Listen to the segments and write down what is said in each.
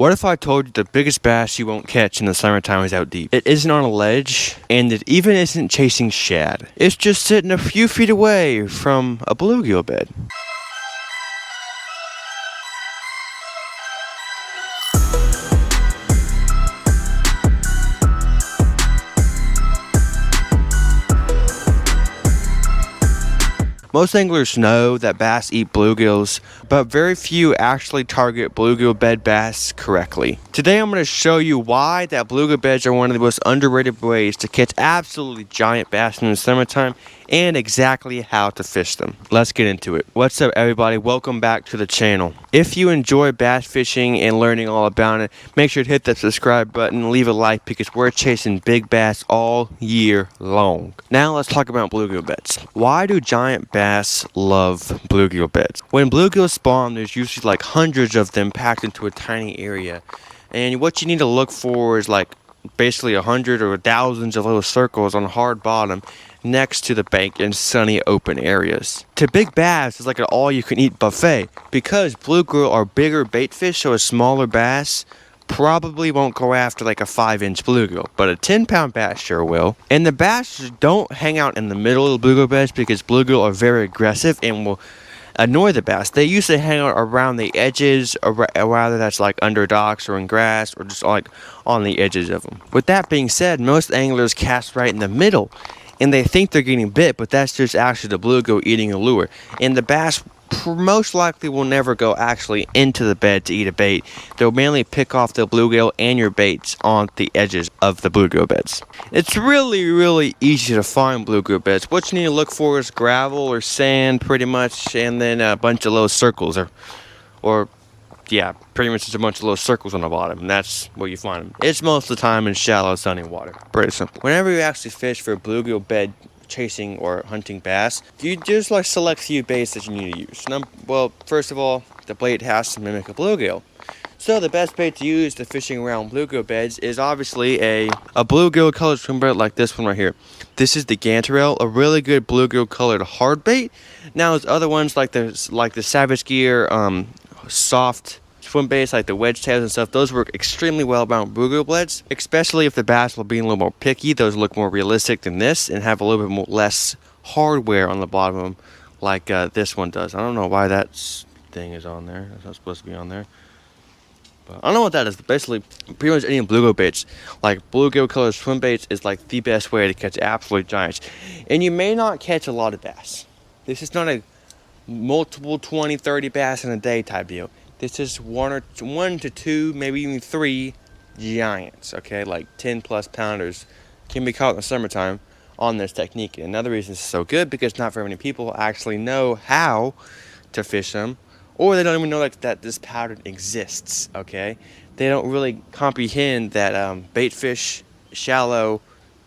What if I told you the biggest bass you won't catch in the summertime is out deep? It isn't on a ledge, and it even isn't chasing shad. It's just sitting a few feet away from a bluegill bed. Most anglers know that bass eat bluegills, but very few actually target bluegill bed bass correctly. Today I'm going to show you why that bluegill beds are one of the most underrated ways to catch absolutely giant bass in the summertime, and exactly how to fish them. Let's get into it. What's up, everybody? Welcome back to the channel. If you enjoy bass fishing and learning all about it, make sure to hit that subscribe button and leave a like, because we're chasing big bass all year long. Now let's talk about bluegill beds. Why do giant bass love bluegill beds? When bluegills spawn, there's usually like hundreds of them packed into a tiny area, and what you need to look for is like basically 100 or thousands of little circles on a hard bottom next to the bank in sunny open areas. To big bass, it's like an all-you-can-eat buffet. Because bluegill are bigger bait fish, so a smaller bass probably won't go after like a 5-inch bluegill, but a 10-pound bass sure will. And the bass don't hang out in the middle of the bluegill beds because bluegill are very aggressive and will annoy the bass. They usually hang out around the edges, or rather that's like under docks or in grass, or just like on the edges of them. With that being said, most anglers cast right in the middle, and they think they're getting bit, but that's just actually the bluegill eating a lure. And the bass most likely will never go actually into the bed to eat a bait. They'll mainly pick off the bluegill and your baits on the edges of the bluegill beds. It's really easy to find bluegill beds. What you need to look for is gravel or sand, pretty much, and then a bunch of little circles, or yeah, pretty much just a bunch of little circles on the bottom, and that's where you find them. It's most of the time in shallow, sunny water. Pretty simple. Whenever you actually fish for a bluegill bed chasing or hunting bass, you just like select few baits that you need to use. Well, first of all, the bait has to mimic a bluegill. So the best bait to use to fishing around bluegill beds is obviously a bluegill colored swim bait like this one right here. This is the GAINT, a really good bluegill colored hard bait. Now there's other ones like the Savage Gear soft swim baits like the wedge tails and stuff. Those work extremely well around bluegill beds, especially if the bass will be a little more picky. Those look more realistic than this and have a little bit less hardware on the bottom of them, like this one does. I don't know why that thing is on there. It's not supposed to be on there. But I don't know what that is. But basically, pretty much any bluegill baits, like bluegill colored swim baits, is like the best way to catch absolute giants. And you may not catch a lot of bass. This is not a multiple 20, 30 bass in a day type deal. This is one to two, maybe even 3 giants, okay? Like 10-plus pounders can be caught in the summertime on this technique. And another reason it's so good, because not very many people actually know how to fish them, or they don't even know like that this pattern exists, okay? They don't really comprehend that bait fish shallow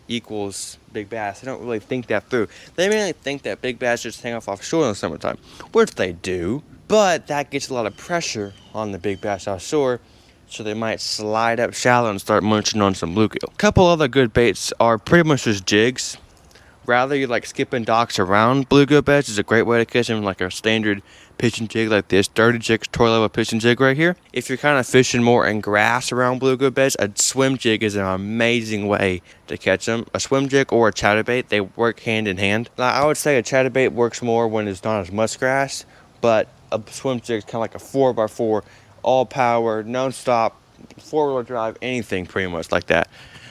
equals big bass. They don't really think that through. They mainly think that big bass just hang off offshore in the summertime, which they do. But that gets a lot of pressure on the big bass offshore, so they might slide up shallow and start munching on some bluegill. A couple other good baits are pretty much just jigs. Rather, you like skipping docks around bluegill beds is a great way to catch them, like a standard pitching jig like this 30 jig toy level pitching jig right here. If you're kind of fishing more in grass around bluegill beds, a swim jig is an amazing way to catch them. A swim jig or a chatterbait, they work hand in hand. Now, I would say a chatterbait works more when there's not as much grass, but a swim jig is kind of like a 4x4, all power, non-stop, 4-wheel drive, anything pretty much like that.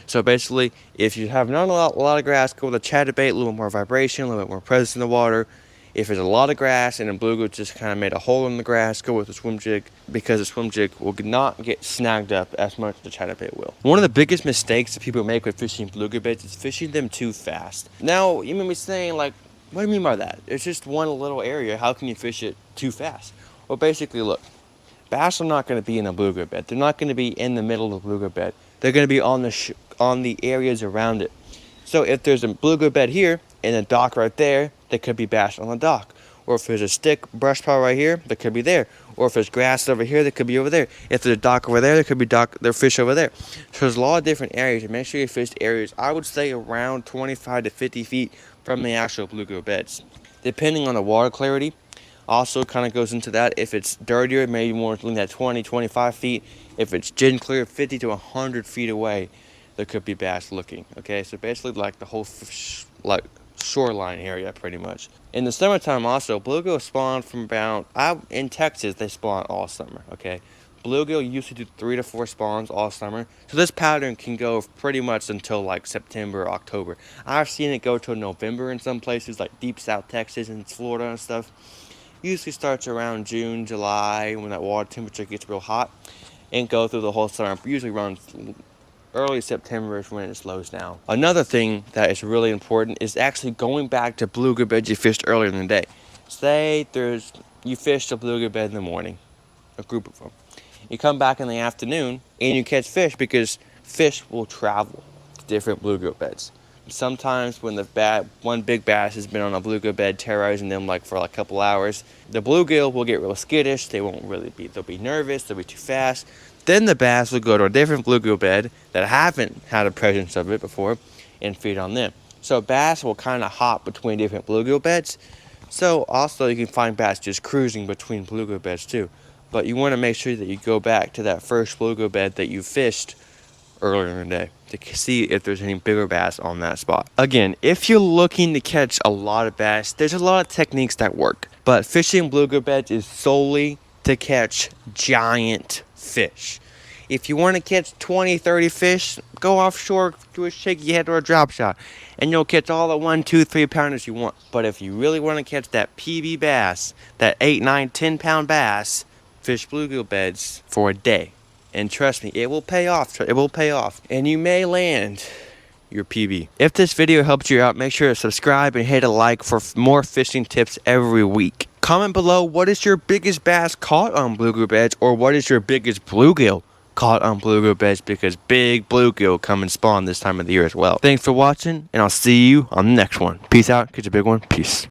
So basically, if you have not a lot of grass, go with a chatterbait, a little more vibration, a little bit more presence in the water. If there's a lot of grass and a bluegill just kind of made a hole in the grass, go with a swim jig, because a swim jig will not get snagged up as much as the chatterbait will. One of the biggest mistakes that people make with fishing bluegill beds is fishing them too fast. Now, you may be saying, like, what do you mean by that? It's just one little area. How can you fish it too fast? Well, basically, look, bass are not going to be in a bluegill bed. They're not going to be in the middle of the bluegill bed. They're going to be on the areas around it. So if there's a bluegill bed here and a dock right there, there could be bass on the dock. Or if there's a stick brush pile right here, that could be there. Or if there's grass over here, that could be over there. If there's a dock over there, there could be fish over there. So there's a lot of different areas. And make sure you fish areas, I would say, around 25 to 50 feet from the actual bluegill beds. Depending on the water clarity, Also kind of goes into that. If it's dirtier, maybe more looking at 20, 25 feet. If it's gin clear, 50 to 100 feet away, there could be bass looking. Okay, so basically like the whole like shoreline area pretty much. In the summertime also, bluegill spawn from about, in Texas they spawn all summer. Okay, bluegill usually do 3 to 4 spawns all summer, so this pattern can go pretty much until like September or October. I've seen it go till November in some places like deep South Texas and Florida and stuff. Usually starts around June, July, when that water temperature gets real hot, and go through the whole summer. Usually runs early September is when it slows down. Another thing that is really important is actually going back to bluegill beds you fished earlier in the day. Say you fished a bluegill bed in the morning, a group of them. You come back in the afternoon and you catch fish, because fish will travel to different bluegill beds. Sometimes when one big bass has been on a bluegill bed terrorizing them like for a couple hours, the bluegill will get real skittish. They'll be nervous, they'll be too fast. Then the bass will go to a different bluegill bed that haven't had a presence of it before and feed on them. So bass will kind of hop between different bluegill beds. So also you can find bass just cruising between bluegill beds too. But you want to make sure that you go back to that first bluegill bed that you fished earlier in the day to see if there's any bigger bass on that spot. Again, if you're looking to catch a lot of bass, there's a lot of techniques that work. But fishing bluegill beds is solely to catch giant fish. If you want to catch 20, 30 fish, go offshore, do a shaky head or a drop shot, and you'll catch all the 1, 2, 3 pounders you want. But if you really want to catch that PB bass, that 8, 9, 10 pound bass, fish bluegill beds for a day. And trust me, it will pay off. It will pay off. And you may land your PB. If this video helped you out, make sure to subscribe and hit a like for more fishing tips every week. Comment below, what is your biggest bass caught on bluegill beds, or what is your biggest bluegill caught on bluegill beds, because big bluegill come and spawn this time of the year as well. Thanks for watching, and I'll see you on the next one. Peace out. Catch a big one. Peace.